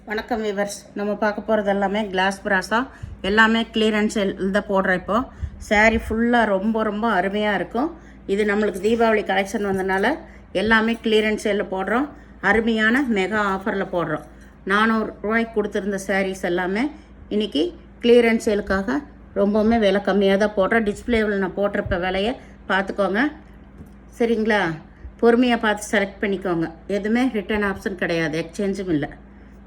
வணக்கம் விவர்ஸ். நம்ம பார்க்க போகிறது எல்லாமே கிளாஸ் பிராஸா, எல்லாமே கிளியரன்ஸ் தான் போடுறேன். இப்போது சாரீ ஃபுல்லாக ரொம்ப அருமையாக இருக்கும். இது நம்மளுக்கு தீபாவளி கலெக்ஷன் வந்தனால எல்லாமே கிளியரன்ஸ் சேலில் போடுறோம். அருமையான மெகா ஆஃபரில் போடுறோம். 400 ரூபாய்க்கு கொடுத்துருந்த சாரீஸ் எல்லாமே இன்றைக்கி கிளியரன்ஸ் சேலுக்காக ரொம்பவுமே விலை கம்மியாக தான் போடுறோம். டிஸ்பிளேவில் நான் போட்டிருப்ப விலையை பார்த்துக்கோங்க, சரிங்களா? பொறுமையாக பார்த்து செலக்ட் பண்ணிக்கோங்க. எதுவுமே ரிட்டர்ன் ஆப்ஷன் கிடையாது, எக்ஸ்சேஞ்சும் இல்லை.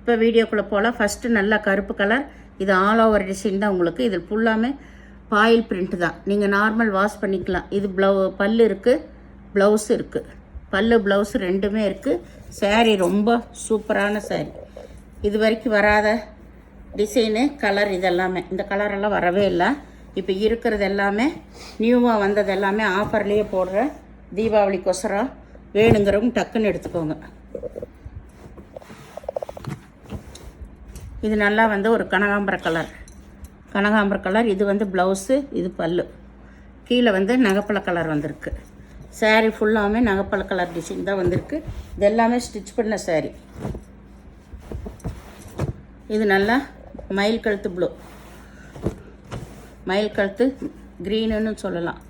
இப்போ வீடியோக்குள்ளே போகலாம். ஃபஸ்ட்டு நல்லா கருப்பு கலர், இது ஆல் ஓவர் டிசைன் தான் உங்களுக்கு. இதில் ஃபுல்லாமே பாயில் பிரிண்ட் தான். நீங்கள் நார்மல் வாஷ் பண்ணிக்கலாம். இது பல்லு இருக்குது, ப்ளவுஸ் இருக்குது. பல்லு ப்ளவுஸ் ரெண்டுமே இருக்குது. சாரீ ரொம்ப சூப்பரான சாரீ. இது வரைக்கும் வராத டிசைனு, கலர், இதெல்லாமே இந்த கலரெல்லாம் வரவே இல்லை. இப்போ இருக்கிறது எல்லாமே நியூவாக வந்தது எல்லாமே ஆஃபர்லேயே போடுற தீபாவளிக்கொசரம். வேணுங்கிறவங்க டக்குன்னு எடுத்துக்கோங்க. இது நல்லா ஒரு கனகாம்பர கலர். இது ப்ளவுஸு, இது பல்லு. கீழே நகைப்பழ கலர் வந்திருக்கு. சாரீ ஃபுல்லாமே நகைப்பழ கலர் டிசைன் தான் வந்திருக்கு. இது எல்லாமே ஸ்டிச் பண்ண சாரீ. இது நல்லா மயில் கழுத்து ப்ளூ, மயில் கழுத்து க்ரீனுன்னு சொல்லலாம்.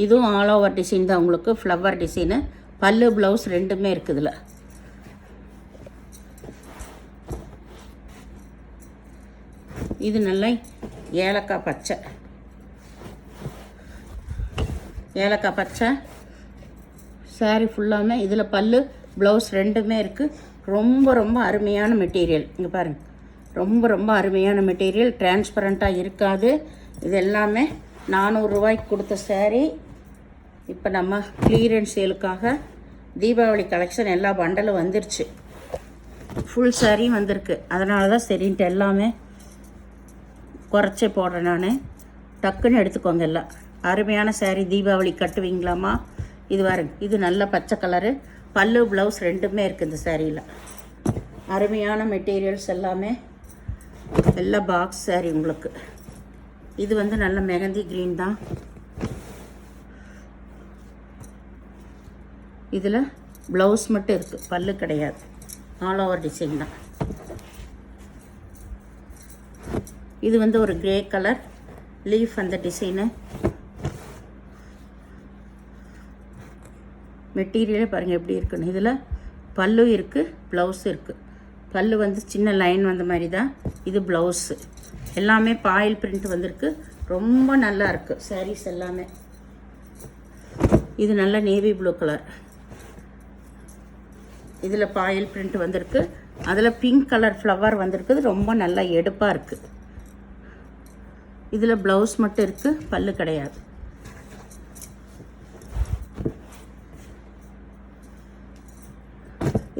இதுவும் ஆல் ஓவர் டிசைன் தான் உங்களுக்கு, ஃப்ளவர் டிசைனு. பல்லு ப்ளவுஸ் ரெண்டுமே இருக்குதுல. இது நல்லா ஏலக்காய் பச்சை சாரீ ஃபுல்லாமே. இதில் பல்லு ப்ளவுஸ் ரெண்டுமே இருக்குது. ரொம்ப அருமையான மெட்டீரியல். இங்கே பாருங்கள், ரொம்ப அருமையான மெட்டீரியல். டிரான்ஸ்பரண்ட்டாக இருக்காது. இது எல்லாமே 400 ரூபாய்க்கு கொடுத்த சாரீ. இப்போ நம்ம கிளியரன்ஸ் சேலுக்காக தீபாவளி கலெக்ஷன் எல்லா பண்டலும் வந்துருச்சு. ஃபுல் சாரீ வந்திருக்கு. அதனால தான் சரின்ட்டு எல்லாமே குறைச்சே போடுறேன் நான். டக்குன்னு எடுத்துக்கோங்க. எல்லாம் அருமையான சாரீ. தீபாவளி கட்டுவீங்களாம்மா? இது பாருங்க, இது நல்ல பச்சை கலரு. பல்லு ப்ளவுஸ் ரெண்டுமே இருக்குது இந்த சாரியில். அருமையான மெட்டீரியல்ஸ் எல்லாமே. எல்லாம் பாக்ஸ் சாரீ உங்களுக்கு. இது நல்ல மெகந்தி க்ரீன் தான். இதில் ப்ளவுஸ் மட்டும் இருக்குது, பல்லு கிடையாது. ஆல் ஓவர் டிசைன் தான். இது ஒரு கிரே கலர் லீஃப், அந்த டிசைனு. மெட்டீரியலே பாருங்கள் எப்படி இருக்குன்னு. இதில் பல்லு இருக்குது, ப்ளவுஸ் இருக்குது. பல்லு சின்ன லைன் வந்த மாதிரி தான். இது ப்ளவுஸு. எல்லாமே பாயில் பிரிண்ட் வந்திருக்கு. ரொம்ப நல்லா இருக்குது சாரீஸ் எல்லாமே. இது நல்ல நேவி ப்ளூ கலர். இதில் பாயில் பிரிண்ட் வந்திருக்கு. அதில் பிங்க் கலர் ஃப்ளவர் வந்திருக்குது. ரொம்ப நல்லா எடுப்பாக இருக்குது. இதில் ப்ளவுஸ் மட்டும் இருக்குது, பல்லு கிடையாது.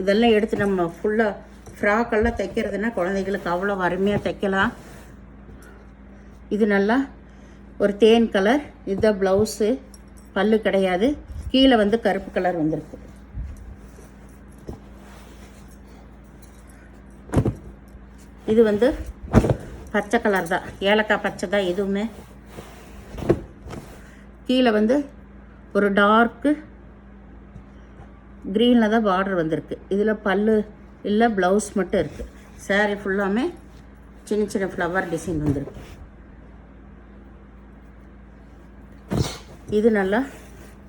இதெல்லாம் எடுத்து நம்ம ஃபுல்லாக ஃப்ராக்கெல்லாம் தைக்கிறதுனா குழந்தைகளுக்கு அவ்வளோ அருமையாக தைக்கலாம். இது நல்லா ஒரு தேன் கலர். இதுதான் ப்ளவுஸு, பல்லு கிடையாது. கீழே கருப்பு கலர் வந்திருக்கு. இது பச்சை கலர் தான், ஏலக்காய் பச்சை தான் இதுவுமே. கீழே ஒரு டார்க்கு க்ரீனில் தான் பார்டர் வந்திருக்கு. இதில் பல்லு இல்லை, ப்ளவுஸ் மட்டும் இருக்குது. சாரீ ஃபுல்லாமே சின்ன ஃப்ளவர் டிசைன் வந்திருக்கு. இது நல்லா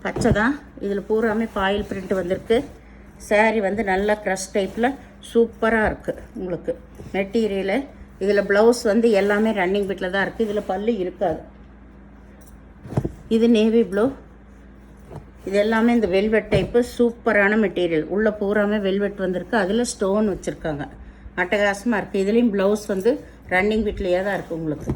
பச்சை தான். இதில் பூராமே பாயில் பிரிண்ட் வந்திருக்கு. சாரீ நல்லா க்ரஷ் டைப்பில் சூப்பராக இருக்குது உங்களுக்கு மெட்டீரியலு. இதில் ப்ளவுஸ் எல்லாமே ரன்னிங் பிட்டில் தான் இருக்குது. இதில் பல்லு இருக்காது. இது நேவி ப்ளூ. இது எல்லாமே இந்த வெல்வெட் டைப்பு சூப்பரான மெட்டீரியல். உள்ளே பூராமே வெல்வெட் வந்திருக்கு. அதில் ஸ்டோன் வச்சுருக்காங்க. அட்டகாசமாக இருக்குது. இதுலேயும் ப்ளவுஸ் ரன்னிங் பிட்லேயே தான் இருக்குது உங்களுக்கு.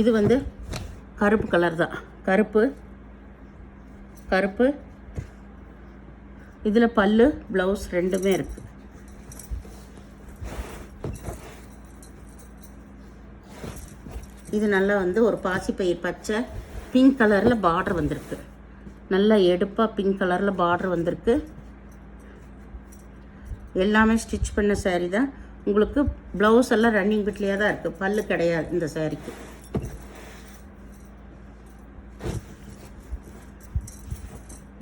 இது கருப்பு கலர் தான். கருப்பு. இதில் பல்லு ப்ளவுஸ் ரெண்டுமே இருக்குது. இது நல்லா ஒரு பாசிப்பயிர் பச்சை பிங்க் கலரில் பார்டர் வந்திருக்கு. நல்லா எடுப்பாக பிங்க் கலரில் பார்டர் வந்திருக்கு. எல்லாமே ஸ்டிச் பண்ண சாரீ தான் உங்களுக்கு. ப்ளவுஸ் எல்லாம் ரன்னிங் பிட்லேயே தான் இருக்குது, பல்லு கிடையாது இந்த சாரீக்கு.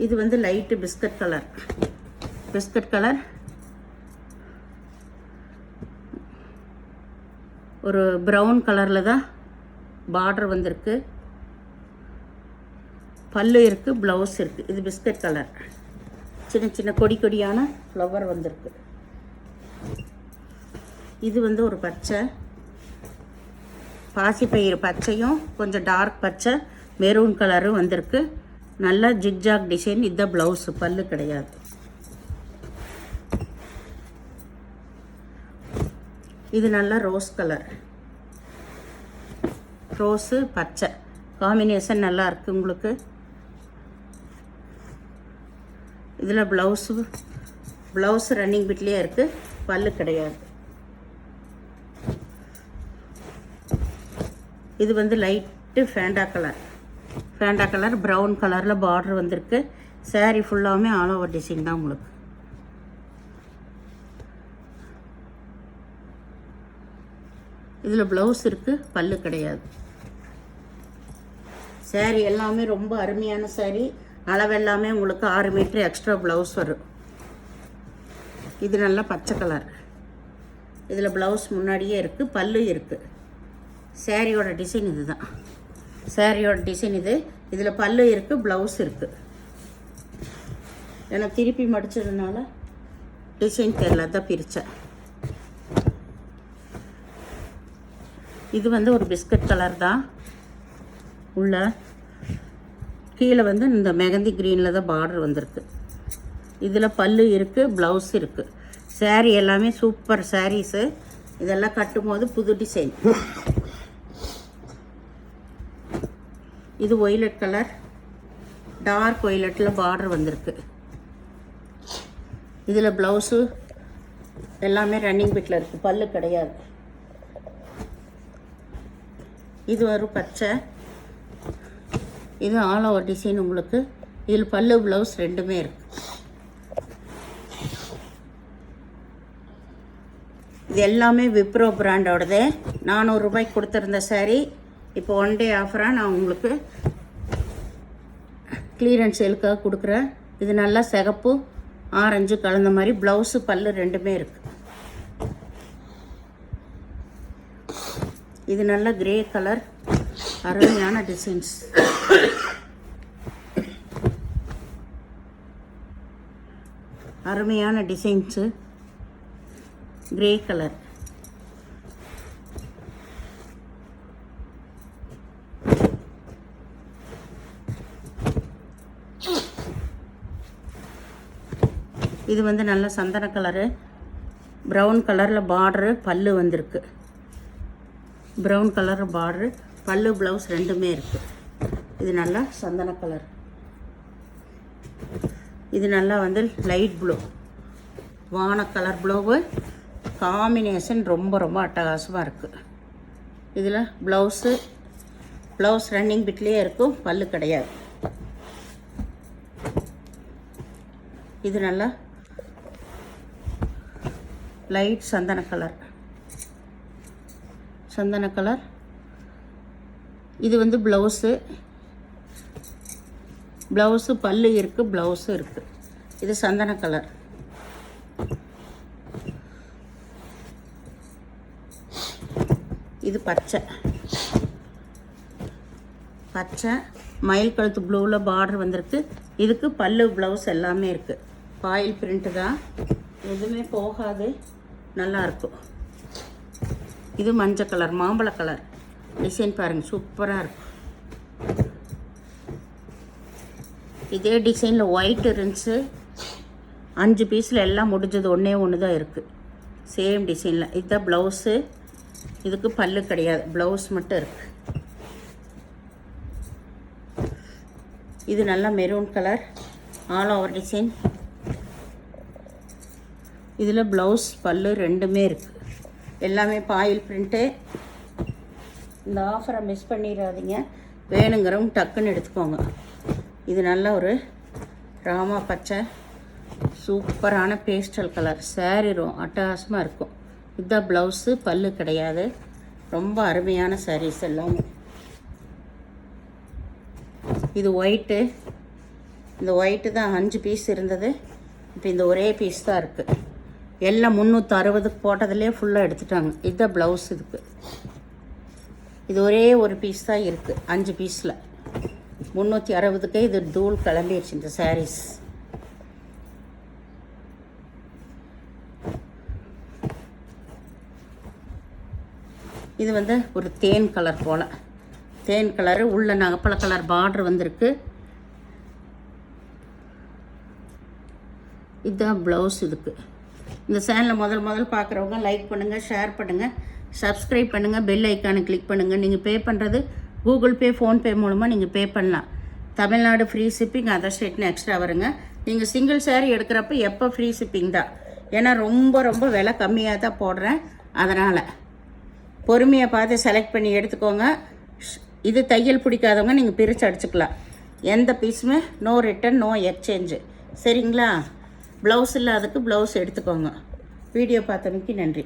இது வந்து லைட்டு பிஸ்கட் கலர் ஒரு ப்ரௌன் கலரில் தான் பார்டர் வந்திருக்கு. பல்லு இருக்குது, ப்ளவுஸ் இருக்குது. இது பிஸ்கட் கலர், சின்ன சின்ன கொடியான ஃப்ளவர் வந்திருக்கு. இது வந்து ஒரு பச்சை பாசிப்பயிறு பச்சையும் கொஞ்சம் டார்க் பச்சை மெரூன் கலரும் வந்திருக்கு. நல்லா ஜிக்ஜாக் டிசைன். இதுதான் ப்ளவுஸு, பல்லு கிடையாது. இது நல்லா ரோஸ் கலர், ரோஸு பச்சை காம்பினேஷன் நல்லா இருக்குது உங்களுக்கு. இதில் ப்ளவுஸ் ரன்னிங் பிட்லேயே இருக்குது, பல்லு கிடையாது. இது வந்து லைட்டு ஃபேண்டா கலர் ப்ரௌன் கலரில் பார்டர் வந்திருக்கு. சாரீ ஃபுல்லாமே ஆல் ஓவர் டிசைன் தான் உங்களுக்கு. இதில் ப்ளவுஸ் இருக்குது, பல்லு கிடையாது. சாரீ எல்லாமே ரொம்ப அருமையான சாரீ. அளவெல்லாமே உங்களுக்கு 6 மீட்டர் எக்ஸ்ட்ரா ப்ளவுஸ் வரும். இது நல்லா பச்சை கலர். இதில் ப்ளவுஸ் முன்னாடியே இருக்குது, பல்லு இருக்குது. சாரியோட டிசைன் இது தான். சாரியோட டிசைன் இது. இதில் பல்லு இருக்குது, ப்ளவுஸ் இருக்குது. ஏன்னா திருப்பி மடிச்சதுனால டிசைன் தெரியல, தான் பிரித்தேன். இது வந்து ஒரு பிஸ்கட் கலர் தான். உள்ள கீழே வந்து இந்த மெகந்தி க்ரீனில் தான் பார்டர் வந்திருக்கு. இதில் பல்லு இருக்குது, ப்ளவுஸ் இருக்குது. சாரீ எல்லாமே சூப்பர் சாரீஸு. இதெல்லாம் கட்டும்போது புது டிசைன். இது ஒய்லட் கலர், டார்க் ஒய்லட்டில் பார்டர் வந்திருக்கு. இதில் ப்ளவுஸு எல்லாமே ரன்னிங் பிட்டில் இருக்குது, பல்லு கிடையாது. இது ஒரு பச்சை, இது ஆல் ஓவர் டிசைன் உங்களுக்கு. இதில் பல்லு ப்ளவுஸ் ரெண்டுமே இருக்குது. இது எல்லாமே விப்ரோ பிராண்டோடது. 400 ரூபாய்க்கு கொடுத்துருந்த சாரீ இப்போ 1 டே ஆஃபராக நான் உங்களுக்கு கிளியரன்ஸ் சேலுக்காக கொடுக்குறேன். இது நல்லா சிகப்பு ஆரஞ்சு கலந்த மாதிரி ப்ளவுஸு பல்லு ரெண்டுமே இருக்குது. இது நல்ல கிரே கலர், அருமையான டிசைன்ஸ். அருமையான டிசைன்ஸு, கிரே கலர். இது வந்து நல்ல சந்தன கலரு, ப்ரௌன் கலரில் பார்டரு, பல்லு வந்திருக்கு. ப்ரௌன் கலர் பார்டரு, பல்லு ப்ளவுஸ் ரெண்டுமே இருக்குது. இது நல்லா சந்தன கலர். இது நல்லா வந்து லைட் ப்ளூ, வான கலர் ப்ளூவு காம்பினேஷன் ரொம்ப ரொம்ப அட்டகாசமாக இருக்குது. இதில் ப்ளவுஸ் ரன்னிங் பிட்லேயே இருக்கும், பல்லு கிடையாது. இது நல்லா லைட் சந்தன கலர். இது வந்து ப்ளவுஸு பல்லு இருக்குது, ப்ளவுஸும் இருக்குது. இது சந்தன கலர். இது பச்சை மயில் கழுத்து ப்ளூவில் பார்டர் வந்திருக்கு. இதுக்கு பல்லு ப்ளவுஸ் எல்லாமே இருக்குது. பாயில் பிரிண்ட்டு தான், எதுவுமே போகாது, நல்லாயிருக்கும். இது மஞ்சள் கலர், மாம்பழ கலர் டிசைன் பாருங்கள், சூப்பராக இருக்கும். இதே டிசைனில் ஒயிட் இருந்துச்சு, 5 பீஸில் எல்லாம் முடிஞ்சது, ஒன்று தான் இருக்குது. சேம் டிசைனில். இதுதான் ப்ளவுஸு. இதுக்கு பல்லு கிடையாது, ப்ளவுஸ் மட்டும் இருக்குது. இது நல்லா maroon colour, all over design. இதில் ப்ளவுஸ் பல்லு ரெண்டுமே இருக்குது. எல்லாமே பாயில் பிரிண்ட்டு. இந்த ஆஃபரை மிஸ் பண்ணிடாதீங்க. வேணுங்கிறவங்க டக்குன்னு எடுத்துக்கோங்க. இது நல்ல ஒரு ராமா பச்சை சூப்பரான பேஸ்டல் கலர். சாரீ அட்டகாசமாக இருக்கும். இதுதான் ப்ளவுஸு, பல்லு கிடையாது. ரொம்ப அருமையான சாரீஸ் எல்லாமே. இது ஒயிட்டு, இந்த ஒயிட்டு தான் 5 பீஸ் இருந்தது. இப்போ இந்த ஒரே பீஸ் தான் இருக்குது. எல்லாம் 360க்கு போட்டதுலேயே ஃபுல்லாக எடுத்துட்டாங்க. இதுதான் ப்ளவுஸ். இது ஒரே ஒரு பீஸ் தான் இருக்குது 5 பீஸில். 360க்கே இது தூள் கிளம்பிடுச்சு இந்த சாரீஸ். இது வந்து ஒரு தேன் கலர் போல், தேன் கலரு உள்ள நகப்பழ கலர் பார்டர் வந்திருக்கு. இதுதான் ப்ளவுஸ். இந்த சேனலை முதல் பார்க்குறவங்க லைக் பண்ணுங்கள், ஷேர் பண்ணுங்கள், சப்ஸ்கிரைப் பண்ணுங்கள், பெல் ஐக்கானை கிளிக் பண்ணுங்கள். நீங்கள் பே பண்ணுறது கூகுள் பே, ஃபோன்பே மூலமாக நீங்கள் பே பண்ணலாம். தமிழ்நாடு ஃப்ரீ ஷிப்பிங், அதர் ஸ்டேட்னு எக்ஸ்ட்ரா வருங்க. நீங்கள் சிங்கிள் சேரீ எடுக்கிறப்ப எப்போ ஃப்ரீ ஷிப்பிங் தான். ஏன்னா ரொம்ப விலை கம்மியாக தான் போடுறேன். அதனால் பொறுமையாக பார்த்து செலக்ட் பண்ணி எடுத்துக்கோங்க. இது தையல் பிடிக்காதவங்க நீங்கள் பிரித்து அடிச்சுக்கலாம். எந்த பீஸுமே நோ ரிட்டன், நோ எக்ஸ்சேஞ்சு. சரிங்களா? ப்ளவுஸ் இல்லாததுக்கு ப்ளவுஸ் எடுத்துக்கோங்க. வீடியோ பார்த்தமைக்கு நன்றி.